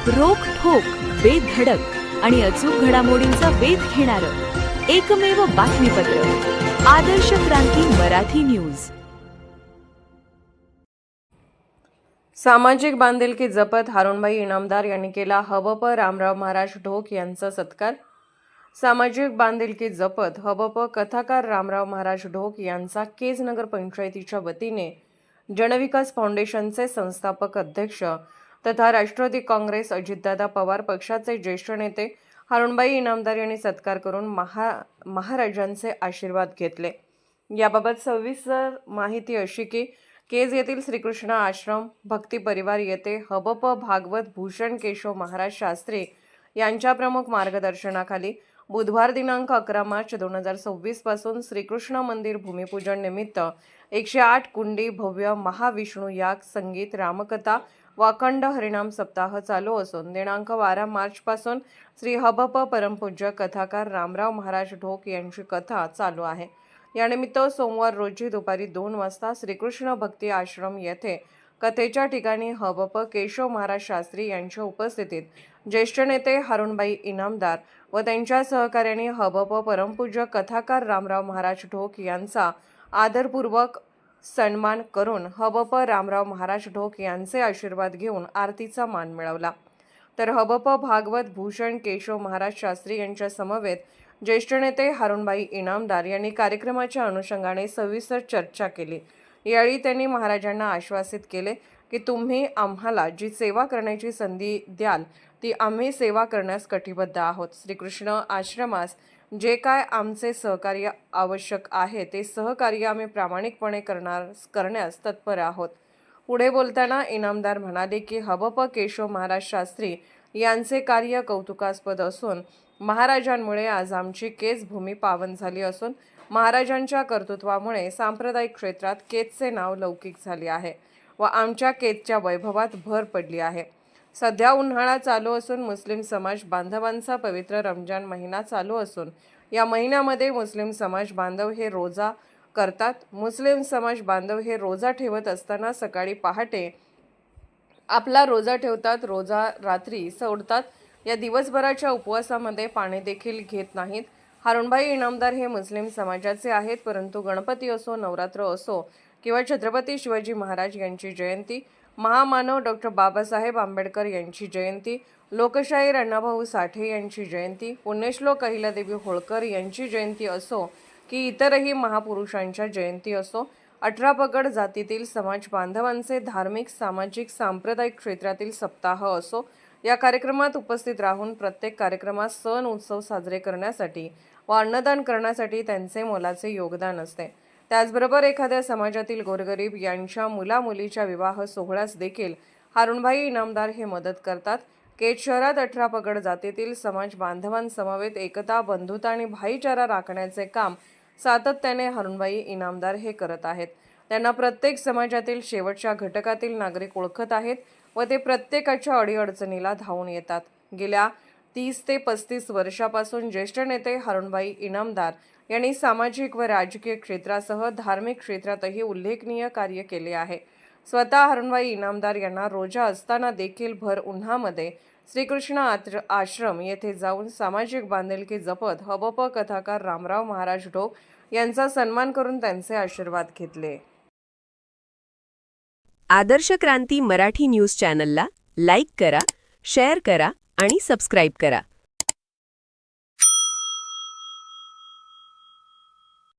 रोखठोक, बेधडक आणि अचूक घडामोडींचा वेध घेणारं एकमेव बातमीपत्र आदर्श क्रांती मराठी न्यूज। सामाजिक बांधिलकी जपत हारुणबाई इनामदार यांनी केला हबप रामराव महाराज ढोक यांचा सत्कार। सामाजिक बांधिलकी जपत हबप कथाकार रामराव महाराज ढोक यांचा केज नगर पंचायतीच्या वतीने जनविकास फाउंडेशनचे संस्थापक अध्यक्ष तथा राष्ट्रवादी काँग्रेस अजितदादा पवार पक्षाचे ज्येष्ठ नेते हारुणबाई इनामदार यांनी सत्कार करून महाराजांचे आशीर्वाद घेतले। याबाबत सविस्तर माहिती अशी की केज येथील श्रीकृष्ण आश्रम भक्ती परिवार येथे हबप भागवत भूषण केशव महाराज शास्त्री यांच्या प्रमुख मार्गदर्शनाखाली बुधवार दिनांक 11 मार्च 2026 पासून श्रीकृष्ण मंदिर भूमिपूजन निमित्त 108 कुंडी भव्य महाविष्णू याग संगीत रामकथा वाखंड हरिनाम सप्ताह चालू असून दिनांक 12 मार्च पासून श्री हबप परमपूज्य कथाकार रामराव महाराज ढोक यांची कथा चालू आहे। यानिमित्त सोमवार रोजी दुपारी 2 वाजता श्रीकृष्ण भक्ती आश्रम येथे कथेच्या ठिकाणी हबप केशव महाराज शास्त्री यांच्या उपस्थितीत ज्येष्ठ नेते हारुणबाई इनामदार व त्यांच्या सहकार्याने हबप परमपूज्य कथाकार रामराव महाराज ढोक यांचा आदरपूर्वक सन्मान करून हबप रामराव महाराज ढोक यांचे आशीर्वाद घेऊन आरतीचा मान मिळवला। तर हबप भागवत भूषण केशव महाराज शास्त्री यांच्या समवेत ज्येष्ठ नेते हारुणबाई इनामदार यांनी कार्यक्रमाच्या अनुषंगाने सविस्तर चर्चा केली। यावेळी त्यांनी महाराजांना आश्वासित केले की तुम्ही आम्हाला जी सेवा करण्याची संधी द्याल ती आम्ही सेवा करण्यास कटिबद्ध आहोत। श्रीकृष्ण आश्रमास जे काय आमचे सहकार्य आवश्यक आहे ते सहकार्य आम्ही प्रामाणिकपणे करण्यास तत्पर आहोत। पुढे बोलताना इनामदार म्हणाले की हबप केशव महाराज शास्त्री यांचे कार्य कौतुकास्पद असून महाराजांमुळे आज आमची केज भूमी पावन झाली असून महाराजांच्या कर्तृत्वामुळे सांप्रदायिक क्षेत्रात केजचे नाव लौकिक झाले आहे व आमच्या केजच्या वैभवात भर पडली आहे। सध्या उन्हाळा चालू असून मुस्लिम समाज बांधवांचा पवित्र रमजान महिना चालू असून या महिन्यामध्ये मुस्लिम समाज बांधव हे रोजा करतात। मुस्लिम समाज बांधव हे रोजा ठेवत असताना सकाळी पहाटे आपला रोजा ठेवतात, रोजा रात्री सोडतात। या दिवसभराच्या उपवासामध्ये पाणी देखील घेत नाहीत। हारुणबाई इनामदार हे मुस्लिम समाजाचे आहेत, परंतु गणपती असो, नवरात्र असो किंवा छत्रपती शिवाजी महाराज यांची जयंती, महामानव डॉक्टर बाबासाहेब आंबेडकर यांची जयंती, लोकशाहीर अण्णाभाऊ साठे यांची जयंती, पुण्यश्लोक अहिल्यादेवी होळकर यांची जयंती असो की इतरही महापुरुषांच्या जयंती असो, 18 पगड जातीतील समाज बांधवांचे धार्मिक, सामाजिक, सांप्रदायिक क्षेत्रातील सप्ताह असो, या कार्यक्रमात उपस्थित राहून प्रत्येक कार्यक्रमात सण उत्सव साजरे करण्यासाठी व अन्नदान करण्यासाठी त्यांचे मोलाचे योगदान असते। त्याचबरोबर एखाद्या समाजातील गोरगरीब यांच्या मुलामुलीच्या विवाह सोहळ्यास देखील हारुणबाई इनामदार हे मदत करतात। केज शहरात 18 पगड जातीतील समाज बांधवांसमवेत एकता, बंधुता आणि भाईचारा राखण्याचे काम सातत्याने हारुणबाई इनामदार हे करत आहेत। त्यांना प्रत्येक समाजातील शेवटच्या घटकातील नागरिक ओळखत आहेत व ते प्रत्येकाच्या अडीअडचणीला धावून येतात। गेल्या 30 ते 35 वर्षापासून ज्येष्ठ नेते हारुणबाई इनामदार यांनी सामाजिक व राजकीय क्षेत्रासह धार्मिक क्षेत्रातही उल्लेखनीय कार्य केले आहे। स्वतः हारुणबाई इनामदार यांना रोजा असताना देखील भर उन्हामध्ये श्रीकृष्ण आश्रम येथे जाऊन सामाजिक बांधिलकी जपत हबप कथाकार रामराव महाराज ढोक यांचा सन्मान करून त्यांचे आशीर्वाद घेतले। आदर्श क्रांती मराठी न्यूज चॅनलला लाईक करा, शेअर करा आणि सबस्क्राईब करा।